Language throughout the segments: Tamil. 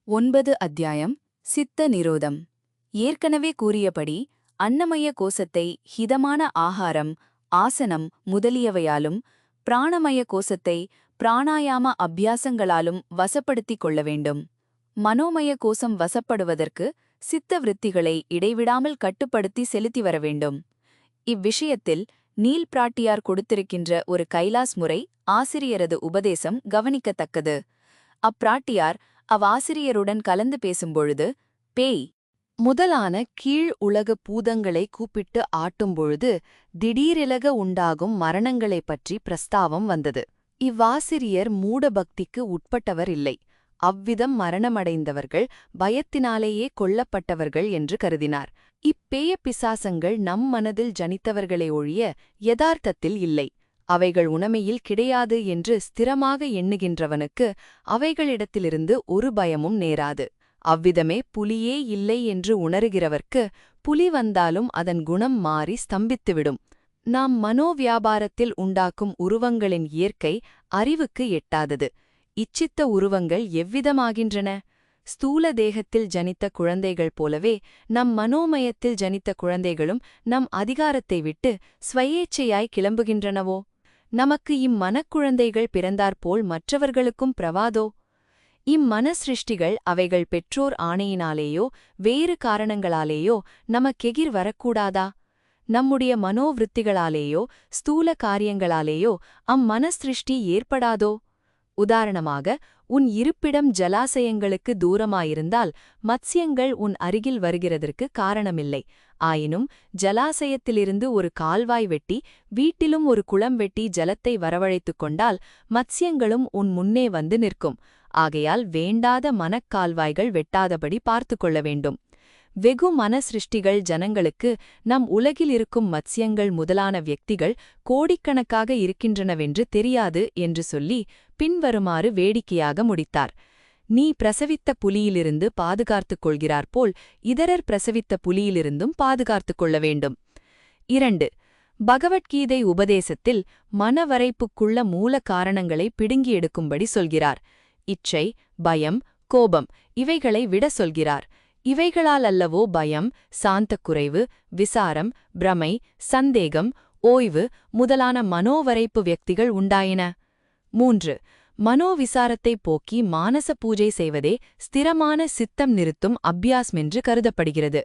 9 அத்தியாயம் சித்த நிரோதம். ஏற்கனவே கூறியபடி அன்னமய கோசத்தை ஹிதமான ஆகாரம், ஆசனம் முதலியவையாலும், பிராணமய கோசத்தை பிராணாயாம அபியாசங்களாலும் வசப்படுத்திக் கொள்ள வேண்டும். மனோமய கோசம் வசப்படுவதற்கு சித்த விருத்திகளை இடைவிடாமல் கட்டுப்படுத்தி செலுத்தி வர வேண்டும். இவ்விஷயத்தில் நீல் பிராட்டியார் கொடுத்திருக்கின்ற ஒரு கைலாஸ் முறை ஆசிரியரது உபதேசம் கவனிக்கத்தக்கது. அப்பிராட்டியார் அவ்வாசிரியருடன் கலந்து பேசும்பொழுது, பேய் முதலான கீழ் உலக பூதங்களை கூப்பிட்டு ஆட்டும்பொழுது திடீரிலக உண்டாகும் மரணங்களைப் பற்றி பிரஸ்தாவம் வந்தது. இவ்வாசிரியர் மூடபக்திக்கு உட்பட்டவர் இல்லை. அவ்விதம் மரணமடைந்தவர்கள் பயத்தினாலேயே கொல்லப்பட்டவர்கள் என்று கருதினார். இப்பேய பிசாசங்கள் நம் மனதில் ஜனித்தவர்களே ஒழிய யதார்த்தத்தில் இல்லை. அவைகள் உணமையில் கிடையாது என்று ஸ்திரமாக எண்ணுகின்றவனுக்கு அவைகளிடத்திலிருந்து ஒரு பயமும் நேராது. அவ்விதமே புலியே இல்லை என்று உணருகிறவர்க்கு புலி வந்தாலும் அதன் குணம் மாறி ஸ்தம்பித்துவிடும். நாம் மனோவியாபாரத்தில் உண்டாக்கும் உருவங்களின் இயற்கை அறிவுக்கு எட்டாதது. இச்சித்த உருவங்கள் எவ்விதமாகின்றன? ஸ்தூல தேகத்தில் ஜனித்த குழந்தைகள் போலவே நம் மனோமயத்தில் ஜனித்த குழந்தைகளும் நம் அதிகாரத்தை விட்டு ஸ்வயேச்சையாய் கிளம்புகின்றனவோ? நமக்கு இம்மனக்குழந்தைகள் பிறந்தாற்போல் மற்றவர்களுக்கும் பிரவாதோ? இம்மனசிருஷ்டிகள் அவைகள் பெற்றோர் ஆணையினாலேயோ வேறு காரணங்களாலேயோ நமக்கெகிர் வரக்கூடாதா? நம்முடைய மனோவிருத்திகளாலேயோ ஸ்தூல காரியங்களாலேயோ அம்மனசிருஷ்டி ஏற்படாதோ? உதாரணமாக, உன் இருப்பிடம் ஜலாசயங்களுக்கு தூரமாயிருந்தால் மத்ஸ்யங்கள் உன் அருகில் வருகிறதற்கு காரணமில்லை. ஆயினும் ஜலாசயத்திலிருந்து ஒரு கால்வாய் வெட்டி வீட்டிலும் ஒரு குளம் வெட்டி ஜலத்தை வரவழைத்துக் கொண்டால் மத்ஸ்யங்களும் உன் முன்னே வந்து நிற்கும். ஆகையால் வேண்டாத மனக்கால்வாய்கள் வெட்டாதபடி பார்த்து கொள்ள வேண்டும். வெகு மனசிருஷ்டிகள் ஜனங்களுக்கு நம் உலகில் இருக்கும் மத்ஸ்யங்கள் முதலான வியக்திகள் கோடிக்கணக்காக இருக்கின்றனவென்று தெரியாது என்று சொல்லி பின்வருமாறு வேடிக்கையாக முடித்தார். நீ பிரசவித்த புலியிலிருந்து பாதுகாத்துக் கொள்கிறாற்போல் இதரர் பிரசவித்த புலியிலிருந்தும் பாதுகாத்துக் கொள்ள வேண்டும். 2. பகவத்கீதை உபதேசத்தில் மனவரைப்புக்குள்ள மூல காரணங்களை பிடுங்கி எடுக்கும்படி சொல்கிறார். இச்சை, பயம், கோபம் இவைகளை விட சொல்கிறார். இவைகளால் அல்லவோ பயம், சாந்தக்குறைவு, விசாரம், பிரமை, சந்தேகம், ஓய்வு முதலான மனோவரைப்பு வியக்திகள் உண்டாயின. 3. மனோவிசாரத்தைப் போக்கி மானச பூஜை செய்வதே ஸ்திரமான சித்தம் நிறுத்தும் அபியாஸ்மென்று கருதப்படுகிறது.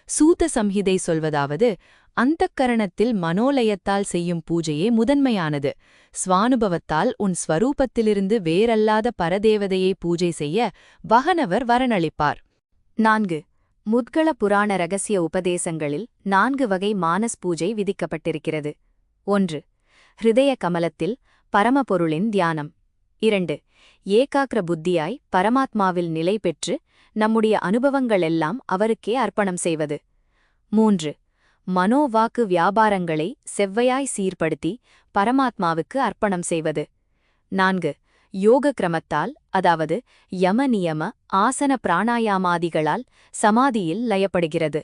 சூத சம்ஹிதை சொல்வதாவது, அந்தக்கரணத்தில் மனோலயத்தால் செய்யும் பூஜையே முதன்மையானது. ஸ்வானுபவத்தால் உன் ஸ்வரூபத்திலிருந்து வேறல்லாத பரதேவதையை பூஜை செய்ய வகனவர் வரனளிப்பார். 4. முத்கள புராண ரகசிய உபதேசங்களில் 4 வகை மானஸ் பூஜை விதிக்கப்பட்டிருக்கிறது. 1. ஹிருதய கமலத்தில் பரமபொருளின் தியானம். 2. ஏகாக்ர புத்தியாய் பரமாத்மாவில் நிலை பெற்று நம்முடைய அனுபவங்களெல்லாம் அவருக்கே அர்ப்பணம் செய்வது. 3. மனோவாக்கு வியாபாரங்களை செவ்வையாய் சீர்படுத்தி பரமாத்மாவுக்கு அர்ப்பணம் செய்வது. 4. யோக கிரமத்தால், அதாவது யம நியம ஆசன பிராணாயாமாதிகளால் சமாதியில் லயப்படுகிறது.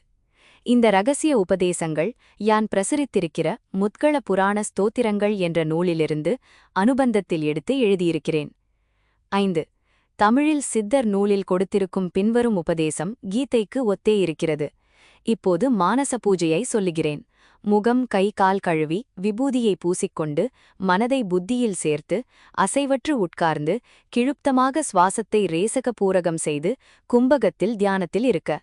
இந்த ரகசிய உபதேசங்கள் யான் பிரசுரித்திருக்கிற முத்கள புராண ஸ்தோத்திரங்கள் என்ற நூலிலிருந்து அனுபந்தத்தில் எடுத்து எழுதியிருக்கிறேன். 5. தமிழில் சித்தர் நூலில் கொடுத்திருக்கும் பின்வரும் உபதேசம் கீதைக்கு ஒத்தே இருக்கிறது. இப்போது மானச பூஜையை சொல்லுகிறேன். முகம் கை கால் கழுவி விபூதியை பூசிக்கொண்டு மனதை புத்தியில் சேர்த்து அசைவற்று உட்கார்ந்து கிழுப்தமாக சுவாசத்தை ரேசக பூரகம் செய்து கும்பகத்தில் தியானத்தில் இருக்க.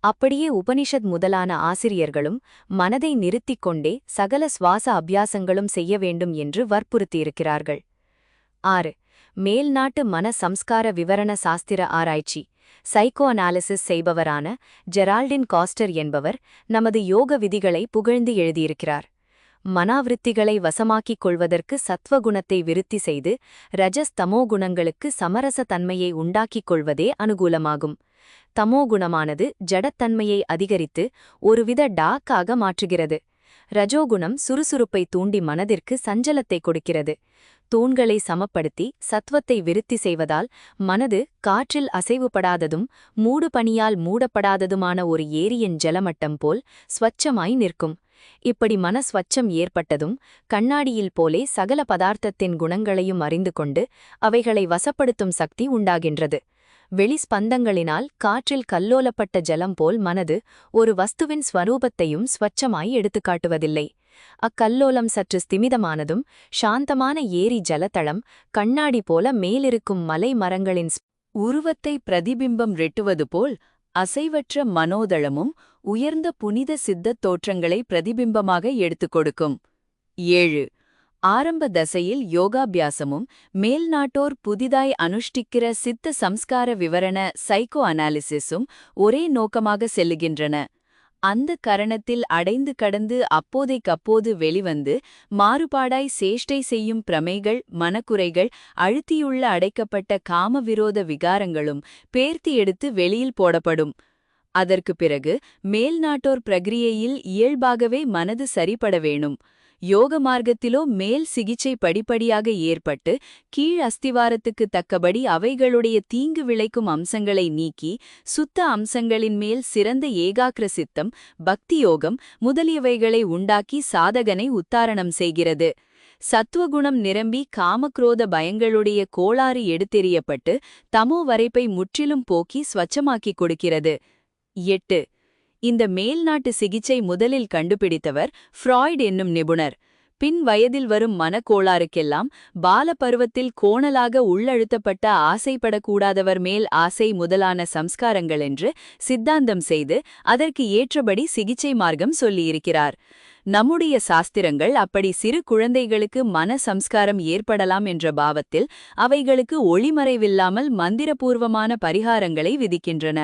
அப்படியே உபனிஷத் முதலான ஆசிரியர்களும் மனதை நிறுத்திக் கொண்டே சகல சுவாச அபியாசங்களும் செய்ய வேண்டும் என்று வற்புறுத்தியிருக்கிறார்கள். 6. மேல்நாட்டு மன சம்ஸ்கார விவரண சாஸ்திர ஆராய்ச்சி சைக்கோ அனாலிசிஸ் செய்பவரான ஜெரால்டின் காஸ்டர் என்பவர் நமது யோக விதிகளை புகழ்ந்து எழுதியிருக்கிறார். மனாவிருத்திகளை வசமாக்கிக் கொள்வதற்கு சத்வகுணத்தை விருத்தி செய்து ரஜஸ் தமோ குணங்களுக்கு சமரச தன்மையை உண்டாக்கிக் கொள்வதே அனுகூலமாகும். தமோகுணமானது ஜடத்தன்மையை அதிகரித்து ஒருவித டாக்காக மாற்றுகிறது. ரஜோகுணம் சுறுசுறுப்பை தூண்டி மனதிற்கு சஞ்சலத்தை கொடுக்கிறது. தூண்களை சமப்படுத்தி சத்வத்தை விருத்தி செய்வதால் மனது காற்றில் அசைவுபடாததும் மூடு பனியால் மூடப்படாததுமான ஒரு ஏரியின் ஜலமட்டம் போல் ஸ்வச்சமாய் நிற்கும். இப்படி மனஸ்வச்சம் ஏற்பட்டதும் கண்ணாடியில் போலே சகல பதார்த்தத்தின் குணங்களையும் அறிந்து கொண்டு அவைகளை வசப்படுத்தும் சக்தி உண்டாகின்றது. வெளிஸ்பந்தங்களினால் காற்றில் கல்லோலப்பட்ட ஜலம் போல் மனது ஒரு வஸ்துவின் ஸ்வரூபத்தையும் ஸ்வச்சமாய் எடுத்துக்காட்டுவதில்லை. அக்கல்லோலம் சற்று ஸ்திமிதமானதும் சாந்தமான ஏரி ஜலத்தளம் கண்ணாடி போல மேலிருக்கும் மலை மரங்களின் உருவத்தை பிரதிபிம்பம் ரெட்டுவது போல் அசைவற்ற மனோதளமும் உயர்ந்த புனித சித்தத் தோற்றங்களை பிரதிபிம்பமாக எடுத்துக் கொடுக்கும். 7. ஆரம்ப தசையில் யோகாபியாசமும் மேல்நாட்டோர் புதிதாய் அனுஷ்டிக்கிற சித்த சம்ஸ்கார விவரண சைக்கோ அனாலிசிஸும் ஒரே நோக்கமாக செல்லுகின்றன. அந்த கரணத்தில் அடைந்து கடந்து அப்போதைக்கப்போது வெளிவந்து மாறுபாடாய் சேஷ்டை செய்யும் பிரமைகள், மனக்குறைகள், அழுத்தியுள்ள அடைக்கப்பட்ட காமவிரோத விகாரங்களும் பேர்த்தி எடுத்து வெளியில் போடப்படும். அதற்கு பிறகு மேல்நாட்டோர் பிரகிரியையில் இயல்பாகவே மனது சரிபட வேணும். யோக மார்க்கத்திலோ மேல் சிகிச்சை படிப்படியாக ஏற்பட்டு கீழ் அஸ்திவாரத்துக்கு தக்கபடி அவைகளுடைய தீங்கு விளைக்கும் அம்சங்களை நீக்கி சுத்த அம்சங்களின் மேல் சிறந்த ஏகாக்கிர சித்தம், பக்தி யோகம் முதலியவைகளை உண்டாக்கி சாதகனை உத்தாரணம் செய்கிறது. சத்துவகுணம் நிரம்பி காமக்ரோத பயங்களுடைய கோளாறு எடுத்தெறியப்பட்டு தமோ வரைப்பை முற்றிலும் போக்கி ஸ்வச்சமாக்கிக் கொடுக்கிறது. 8. இந்த மேல்நாட்டு சிகிச்சை முதலில் கண்டுபிடித்தவர் ஃப்ராய்ட் என்னும் நிபுணர். பின் வயதில் வரும் மனக்கோளாறுக்கெல்லாம் பாலபருவத்தில் கோணலாக உள்ளழுத்தப்பட்ட ஆசைப்படக்கூடாதவர் மேல் ஆசை முதலான சம்ஸ்காரங்கள் என்று சித்தாந்தம் செய்து அதற்கு ஏற்றபடி சிகிச்சை மார்க்கம் சொல்லியிருக்கிறார். நம்முடைய சாஸ்திரங்கள் அப்படி சிறு குழந்தைகளுக்கு மன சம்ஸ்காரம் ஏற்படலாம் என்ற பாவத்தில் அவைகளுக்கு ஒளிமறைவில்லாமல் மந்திரபூர்வமான பரிகாரங்களை விதிக்கின்றன.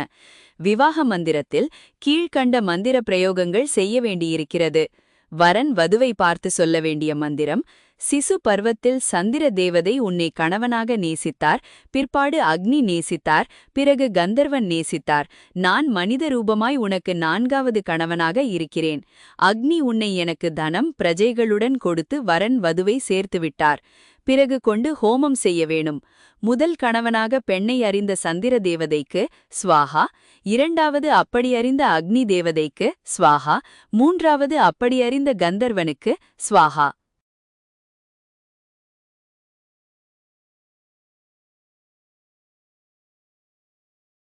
விவாக மந்திரத்தில் கீழ்க்கண்ட மந்திர பிரயோகங்கள் செய்ய வேண்டியிருக்கிறது. வரன் வதுவை பார்த்து சொல்ல வேண்டிய மந்திரம்: சிசு பர்வத்தில் சந்திர தேவதை உன்னை கணவனாக நேசித்தார், பிற்பாடு அக்னி நேசித்தார், பிறகு கந்தர்வன் நேசித்தார். நான் மனித ரூபமாய் உனக்கு 4வது கணவனாக இருக்கிறேன். அக்னி உன்னை எனக்கு தனம் பிரஜைகளுடன் கொடுத்து வரன் வதுவை சேர்த்துவிட்டார். பிறகு கொண்டு ஹோமம் செய்ய வேணும். முதல் கணவனாக பெண்ணை அறிந்த சந்திர தேவதைக்கு ஸ்வாஹா, 2வது அப்படி அறிந்த அக்னி தேவதைக்கு ஸ்வாஹா, 3வது அப்படி அறிந்த கந்தர்வனுக்கு ஸ்வாஹா.